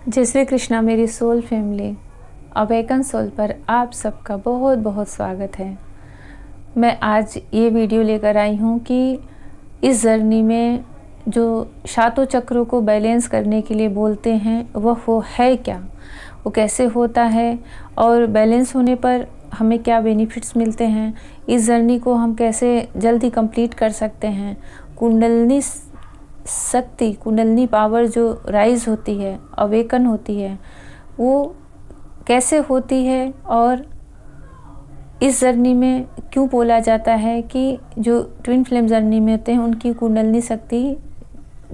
जय श्री कृष्णा मेरी soul family. Awaken soul पर आप सबका बहुत बहुत स्वागत है। मैं आज ये वीडियो लेकर आई हूँ कि इस जर्नी में जो सातों चक्रों को बैलेंस करने के लिए बोलते हैं वो है क्या, वो कैसे होता है और बैलेंस होने पर हमें क्या बेनिफिट्स मिलते हैं, इस जर्नी को हम कैसे जल्दी कंप्लीट कर सकते हैं, कुंडलिनी शक्ति, कुंडलिनी पावर जो राइज होती है, अवेकन होती है, वो कैसे होती है और इस जर्नी में क्यों बोला जाता है कि जो ट्विन फ्लेम जर्नी में होते हैं उनकी कुंडलिनी शक्ति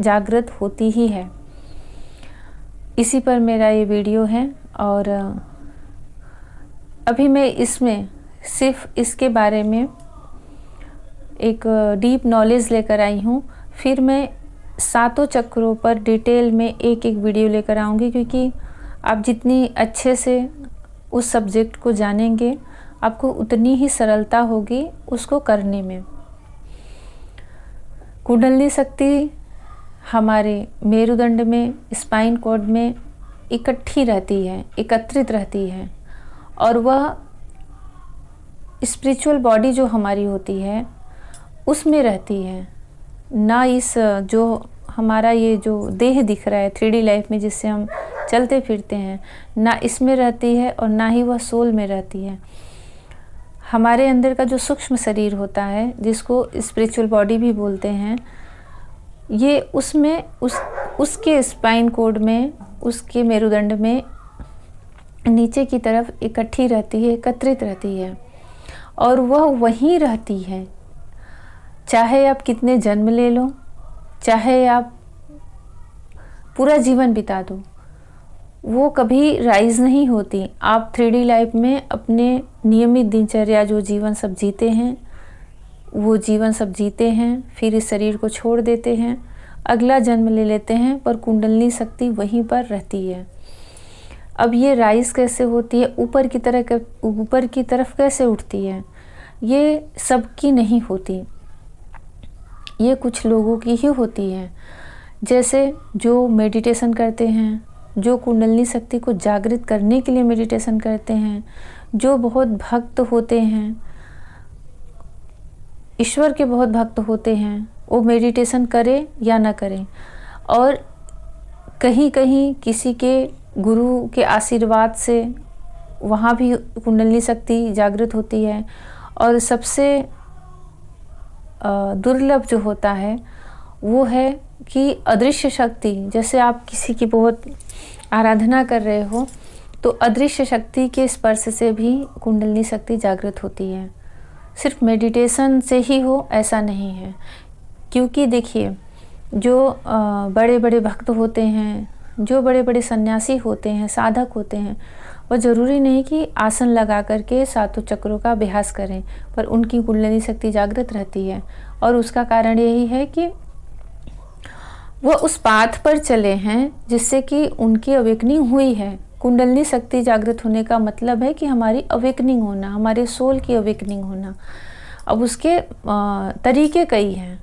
जागृत होती ही है। इसी पर मेरा ये वीडियो है और अभी मैं इसमें सिर्फ इसके बारे में एक डीप नॉलेज लेकर आई हूँ। फिर मैं सातों चक्रों पर डिटेल में एक एक वीडियो लेकर आऊँगी, क्योंकि आप जितनी अच्छे से उस सब्जेक्ट को जानेंगे आपको उतनी ही सरलता होगी उसको करने में। कुंडलिनी शक्ति हमारे मेरुदंड में, स्पाइन कॉर्ड में इकट्ठी रहती है, एकत्रित रहती है और वह स्पिरिचुअल बॉडी जो हमारी होती है उसमें रहती है, ना इस जो हमारा ये जो देह दिख रहा है 3D लाइफ में जिससे हम चलते फिरते हैं, ना इसमें रहती है और ना ही वह सोल में रहती है। हमारे अंदर का जो सूक्ष्म शरीर होता है जिसको स्पिरिचुअल बॉडी भी बोलते हैं, ये उसमें उसके स्पाइन कोड में, उसके मेरुदंड में नीचे की तरफ इकट्ठी रहती है, एकत्रित रहती है और वह वहीं रहती है। चाहे आप कितने जन्म ले लो, चाहे आप पूरा जीवन बिता दो, वो कभी राइज नहीं होती। आप 3D लाइफ में अपने नियमित दिनचर्या जो जीवन सब जीते हैं वो जीवन सब जीते हैं, फिर इस शरीर को छोड़ देते हैं, अगला जन्म ले लेते हैं, पर कुंडलिनी शक्ति वहीं पर रहती है। अब ये राइज कैसे होती है, ऊपर की तरफ कैसे उठती है, ये सबकी नहीं होती, ये कुछ लोगों की ही होती है। जैसे जो मेडिटेशन करते हैं, जो कुंडलिनी शक्ति को जागृत करने के लिए मेडिटेशन करते हैं, जो बहुत भक्त होते हैं, ईश्वर के बहुत भक्त होते हैं, वो मेडिटेशन करें या ना करें, और कहीं कहीं किसी के गुरु के आशीर्वाद से वहाँ भी कुंडलिनी शक्ति जागृत होती है। और सबसे दुर्लभ जो होता है वो है कि अदृश्य शक्ति, जैसे आप किसी की बहुत आराधना कर रहे हो तो अदृश्य शक्ति के स्पर्श से भी कुंडलिनी शक्ति जागृत होती है। सिर्फ मेडिटेशन से ही हो ऐसा नहीं है, क्योंकि देखिए जो बड़े बड़े भक्त होते हैं, जो बड़े बड़े सन्यासी होते हैं, साधक होते हैं, वो ज़रूरी नहीं कि आसन लगा करके सातों चक्रों का अभ्यास करें, पर उनकी कुंडलिनी शक्ति जागृत रहती है। और उसका कारण यही है कि वो उस पाथ पर चले हैं जिससे कि उनकी अवेकनिंग हुई है। कुंडलिनी शक्ति जागृत होने का मतलब है कि हमारी अवेकनिंग होना, हमारे सोल की अवेकनिंग होना। अब उसके तरीके कई हैं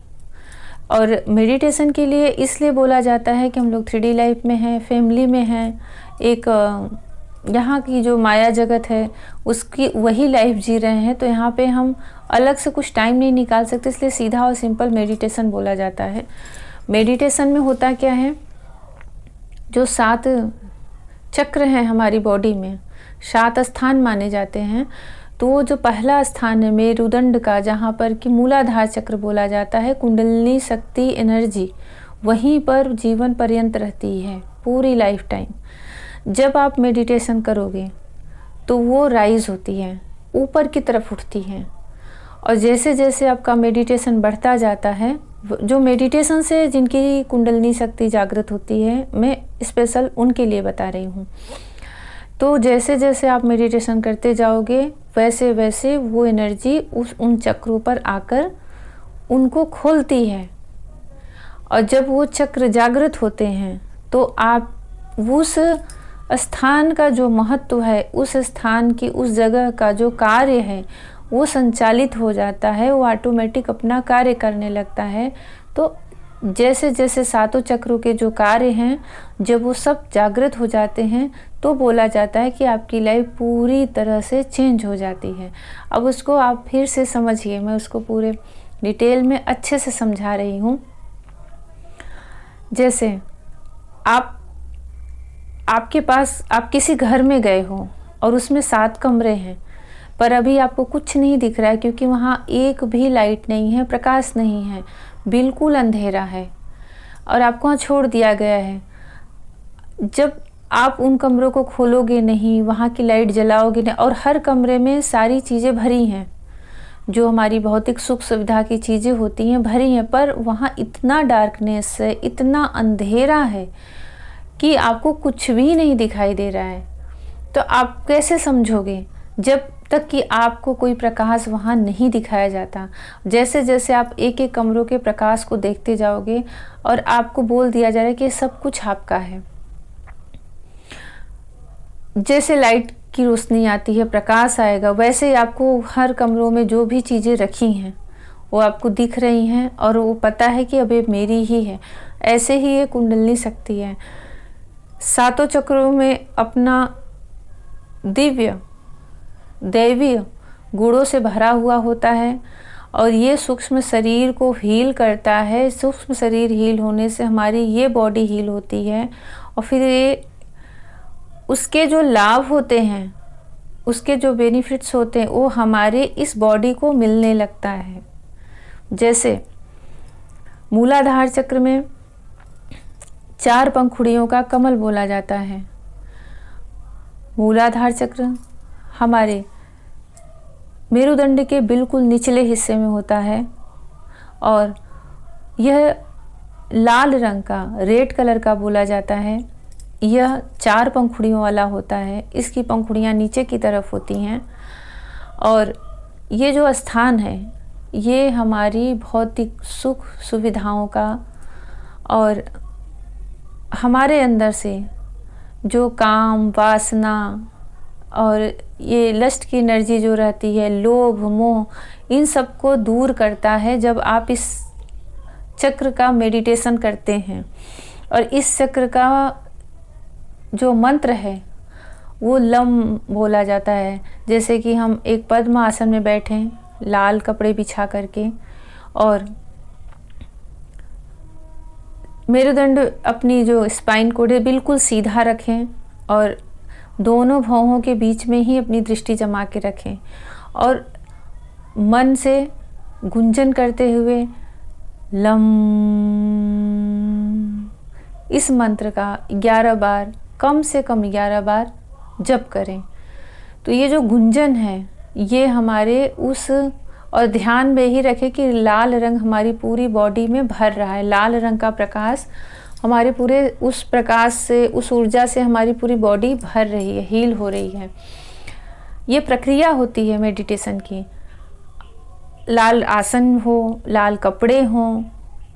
और मेडिटेशन के लिए इसलिए बोला जाता है कि हम लोग 3D लाइफ में हैं, फैमिली में हैं, एक यहाँ की जो माया जगत है उसकी वही लाइफ जी रहे हैं, तो यहाँ पे हम अलग से कुछ टाइम नहीं निकाल सकते, इसलिए सीधा और सिंपल मेडिटेशन बोला जाता है। मेडिटेशन में होता क्या है, जो 7 चक्र हैं हमारी बॉडी में, 7 स्थान माने जाते हैं, तो वो जो पहला स्थान है मेरुदंड का, जहाँ पर कि मूलाधार चक्र बोला जाता है, कुंडलिनी शक्ति एनर्जी वहीं पर जीवन पर्यंत रहती है, पूरी लाइफ टाइम। जब आप मेडिटेशन करोगे तो वो राइज होती है, ऊपर की तरफ उठती है, और जैसे जैसे आपका मेडिटेशन बढ़ता जाता है, जो मेडिटेशन से जिनकी कुंडलिनी शक्ति जागृत होती है, मैं स्पेशल उनके लिए बता रही हूँ, तो जैसे जैसे आप मेडिटेशन करते जाओगे वैसे वैसे वो एनर्जी उन चक्रों पर आकर उनको खोलती है। और जब वो चक्र जागृत होते हैं तो आप उस स्थान का जो महत्व है, उस स्थान की, उस जगह का जो कार्य है वो संचालित हो जाता है, वो ऑटोमेटिक अपना कार्य करने लगता है। तो जैसे जैसे सातों चक्रों के जो कार्य हैं, जब वो सब जागृत हो जाते हैं तो बोला जाता है कि आपकी लाइफ पूरी तरह से चेंज हो जाती है। अब उसको आप फिर से समझिए, मैं उसको पूरे डिटेल में अच्छे से समझा रही हूँ। जैसे आपके पास, आप किसी घर में गए हो और उसमें 7 कमरे हैं, पर अभी आपको कुछ नहीं दिख रहा है क्योंकि वहाँ एक भी लाइट नहीं है, प्रकाश नहीं है, बिल्कुल अंधेरा है और आपको वहाँ छोड़ दिया गया है। जब आप उन कमरों को खोलोगे नहीं, वहाँ की लाइट जलाओगे नहीं, और हर कमरे में सारी चीज़ें भरी हैं, जो हमारी भौतिक सुख सुविधा की चीज़ें होती हैं भरी हैं, पर वहाँ इतना डार्कनेस है, इतना अंधेरा है कि आपको कुछ भी नहीं दिखाई दे रहा है। तो आप कैसे समझोगे जब तक कि आपको कोई प्रकाश वहाँ नहीं दिखाया जाता। जैसे जैसे आप एक एक कमरों के प्रकाश को देखते जाओगे और आपको बोल दिया जा रहा है कि सब कुछ आपका है। जैसे लाइट की रोशनी आती है, प्रकाश आएगा, वैसे ही आपको हर कमरों में जो भी चीज़ें रखी हैं वो आपको दिख रही हैं और वो पता है कि अब ये मेरी ही है। ऐसे ही ये कुंडलिनी शक्ति है, सातों चक्रों में अपना दिव्य दैवीय गुणों से भरा हुआ होता है और ये सूक्ष्म शरीर को हील करता है। सूक्ष्म शरीर हील होने से हमारी ये बॉडी हील होती है और फिर ये उसके जो लाभ होते हैं, उसके जो बेनिफिट्स होते हैं, वो हमारे इस बॉडी को मिलने लगता है। जैसे मूलाधार चक्र में 4 पंखुड़ियों का कमल बोला जाता है। मूलाधार चक्र हमारे मेरुदंड के बिल्कुल निचले हिस्से में होता है और यह लाल रंग का, रेड कलर का बोला जाता है। यह 4 पंखुड़ियों वाला होता है। इसकी पंखुड़ियाँ नीचे की तरफ होती हैं और ये जो स्थान है ये हमारी भौतिक सुख सुविधाओं का और हमारे अंदर से जो काम, वासना और ये लस्ट की एनर्जी जो रहती है, लोभ, मोह, इन सब को दूर करता है जब आप इस चक्र का मेडिटेशन करते हैं। और इस चक्र का जो मंत्र है वो लम बोला जाता है। जैसे कि हम एक पद्म आसन में बैठें, लाल कपड़े बिछा करके, और मेरुदंड अपनी जो स्पाइन कोड है बिल्कुल सीधा रखें और दोनों भौहों के बीच में ही अपनी दृष्टि जमा के रखें और मन से गुंजन करते हुए लम, इस मंत्र का 11 बार, कम से कम 11 बार जप करें। तो ये जो गुंजन है ये हमारे उस, और ध्यान में ही रखें कि लाल रंग हमारी पूरी बॉडी में भर रहा है। लाल रंग का प्रकाश हमारे पूरे, उस प्रकाश से, उस ऊर्जा से हमारी पूरी बॉडी भर रही है, हील हो रही है। ये प्रक्रिया होती है मेडिटेशन की। लाल आसन हो, लाल कपड़े हों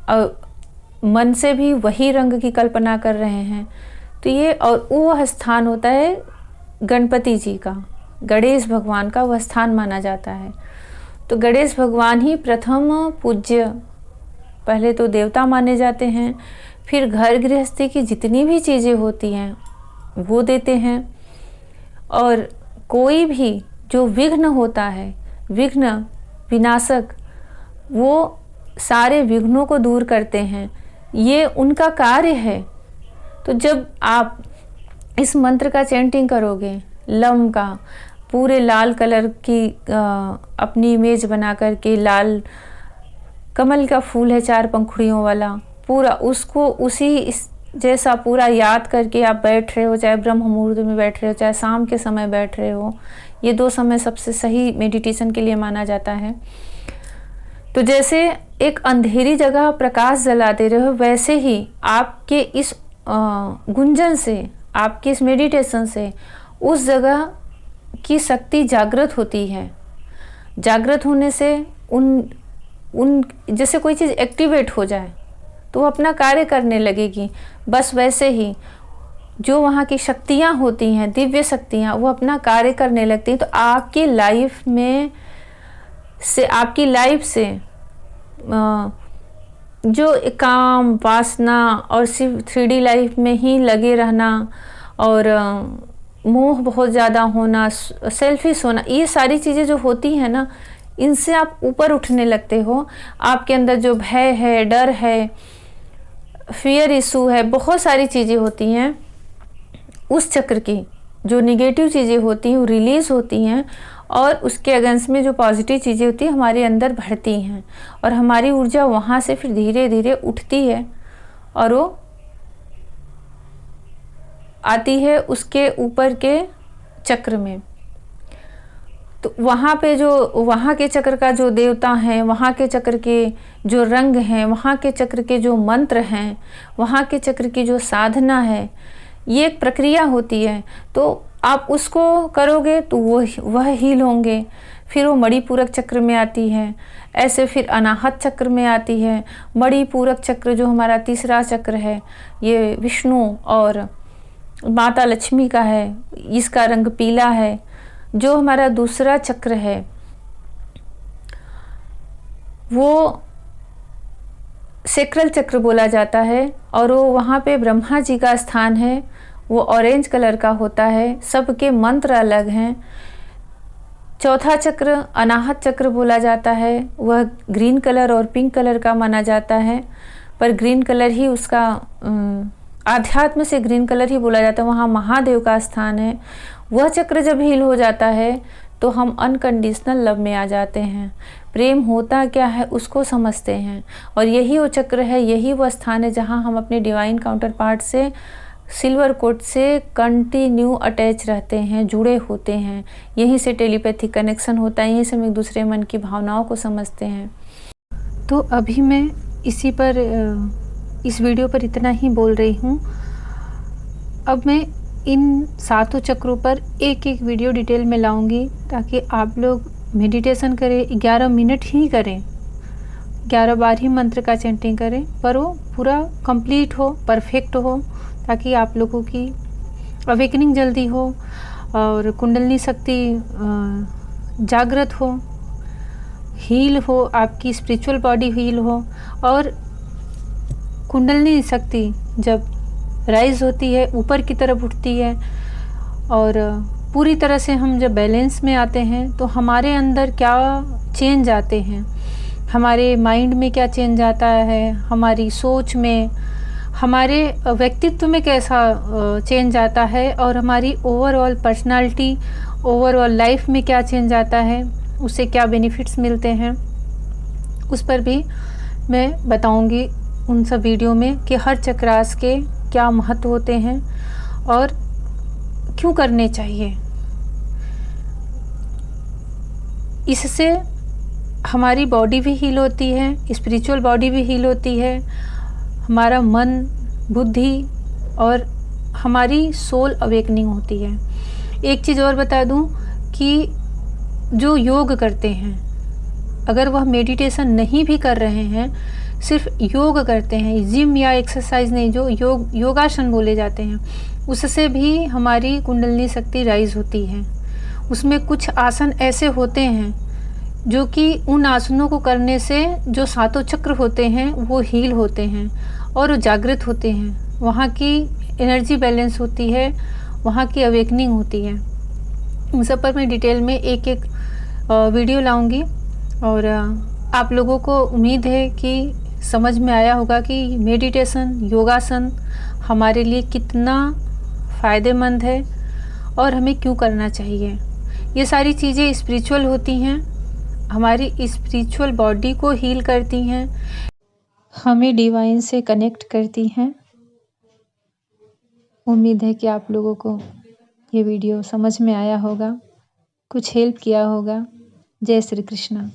और मन से भी वही रंग की कल्पना कर रहे हैं। तो ये, और वो स्थान होता है गणपति जी का, गणेश भगवान का वह स्थान माना जाता है। तो गणेश भगवान ही प्रथम पूज्य, पहले तो देवता माने जाते हैं, फिर घर गृहस्थी की जितनी भी चीज़ें होती हैं वो देते हैं। और कोई भी जो विघ्न होता है, विघ्न विनाशक, वो सारे विघ्नों को दूर करते हैं, ये उनका कार्य है। तो जब आप इस मंत्र का चैंटिंग करोगे, लम का, पूरे लाल कलर की अपनी इमेज बना करके, लाल कमल का फूल है 4 पंखुड़ियों वाला, पूरा उसको उसी जैसा पूरा याद करके आप बैठ रहे हो, चाहे ब्रह्म मुहूर्त में बैठ रहे हो, चाहे शाम के समय बैठ रहे हो, ये 2 समय सबसे सही मेडिटेशन के लिए माना जाता है। तो जैसे एक अंधेरी जगह प्रकाश जला दे रहे हो, वैसे ही आपके इस गुंजन से, आपके इस मेडिटेशन से उस जगह की शक्ति जागृत होती है। जागृत होने से उन जैसे कोई चीज़ एक्टिवेट हो जाए तो वो अपना कार्य करने लगेगी। बस वैसे ही जो वहाँ की शक्तियाँ होती हैं, दिव्य शक्तियाँ, वो अपना कार्य करने लगती हैं। तो आपकी लाइफ में से, आपकी लाइफ से जो काम, वासना और सिर्फ 3D लाइफ में ही लगे रहना और मोह बहुत ज़्यादा होना, सेल्फिश होना, ये सारी चीज़ें जो होती हैं ना, इनसे आप ऊपर उठने लगते हो। आपके अंदर जो भय है, डर है, फियर इशू है, बहुत सारी चीज़ें होती हैं, उस चक्र की जो निगेटिव चीज़ें होती हैं वो रिलीज़ होती हैं और उसके अगेंस्ट में जो पॉजिटिव चीज़ें होती हैं हमारे अंदर बढ़ती हैं और हमारी ऊर्जा वहाँ से फिर धीरे धीरे उठती है और वो आती है उसके ऊपर के चक्र में। तो वहाँ पे जो वहाँ के चक्र का जो देवता हैं, वहाँ के चक्र के जो रंग हैं, वहाँ के चक्र के जो मंत्र हैं, वहाँ के चक्र की जो साधना है, ये एक प्रक्रिया होती है। तो आप उसको करोगे तो वह हील होंगे। फिर वो मणिपूरक चक्र में आती है, ऐसे फिर अनाहत चक्र में आती है। मणिपूरक चक्र जो हमारा तीसरा चक्र है, ये विष्णु और माता लक्ष्मी का है, इसका रंग पीला है। जो हमारा दूसरा चक्र है वो सेक्रल चक्र बोला जाता है और वो वहाँ पे ब्रह्मा जी का स्थान है, वो ऑरेंज कलर का होता है, सबके मंत्र अलग हैं। चौथा चक्र अनाहत चक्र बोला जाता है, वह ग्रीन कलर और पिंक कलर का माना जाता है, पर ग्रीन कलर ही उसका आध्यात्म से ग्रीन कलर ही बोला जाता है, वहाँ महादेव का स्थान है। वह चक्र जब हील हो जाता है तो हम अनकंडीशनल लव में आ जाते हैं, प्रेम होता क्या है उसको समझते हैं और यही वो चक्र है, यही वो स्थान है जहाँ हम अपने डिवाइन काउंटर पार्ट से, सिल्वर कोट से कंटिन्यू अटैच रहते हैं, जुड़े होते हैं। यहीं से टेलीपैथिक कनेक्शन होता है, यहीं से हम एक दूसरे मन की भावनाओं को समझते हैं। तो अभी मैं इस वीडियो पर इतना ही बोल रही हूँ। अब मैं इन 7 चक्रों पर एक एक वीडियो डिटेल में लाऊंगी ताकि आप लोग मेडिटेशन करें, 11 मिनट ही करें, 11 बार ही मंत्र का चैंटिंग करें, पर वो पूरा कंप्लीट हो, परफेक्ट हो, ताकि आप लोगों की अवेकनिंग जल्दी हो और कुंडलिनी शक्ति जागृत हो, हील हो, आपकी स्पिरिचुअल बॉडी हील हो। और कुंडलिनी शक्ति जब राइज होती है, ऊपर की तरफ उठती है और पूरी तरह से हम जब बैलेंस में आते हैं तो हमारे अंदर क्या चेंज आते हैं, हमारे माइंड में क्या चेंज आता है, हमारी सोच में, हमारे व्यक्तित्व में कैसा चेंज आता है और हमारी ओवरऑल पर्सनालिटी, ओवरऑल लाइफ में क्या चेंज आता है, उससे क्या बेनिफिट्स मिलते हैं, उस पर भी मैं बताऊंगी उन सब वीडियो में कि हर चक्रास के क्या महत्व होते हैं और क्यों करने चाहिए। इससे हमारी बॉडी भी हील होती है, स्पिरिचुअल बॉडी भी हील होती है, हमारा मन, बुद्धि और हमारी सोल अवेकनिंग होती है। एक चीज़ और बता दूं कि जो योग करते हैं, अगर वह मेडिटेशन नहीं भी कर रहे हैं, सिर्फ योग करते हैं, जिम या एक्सरसाइज नहीं, जो योगासन बोले जाते हैं, उससे भी हमारी कुंडलिनी शक्ति राइज होती है। उसमें कुछ आसन ऐसे होते हैं जो कि उन आसनों को करने से जो 7 चक्र होते हैं वो हील होते हैं और वो जागृत होते हैं, वहाँ की एनर्जी बैलेंस होती है, वहाँ की अवेकनिंग होती है। उन सब पर मैं डिटेल में एक एक वीडियो लाऊंगी और आप लोगों को उम्मीद है कि समझ में आया होगा कि मेडिटेशन, योगासन हमारे लिए कितना फ़ायदेमंद है और हमें क्यों करना चाहिए। ये सारी चीज़ें स्पिरिचुअल होती हैं, हमारी स्पिरिचुअल बॉडी को हील करती हैं, हमें डिवाइन से कनेक्ट करती हैं। उम्मीद है कि आप लोगों को ये वीडियो समझ में आया होगा, कुछ हेल्प किया होगा। जय श्री कृष्णा।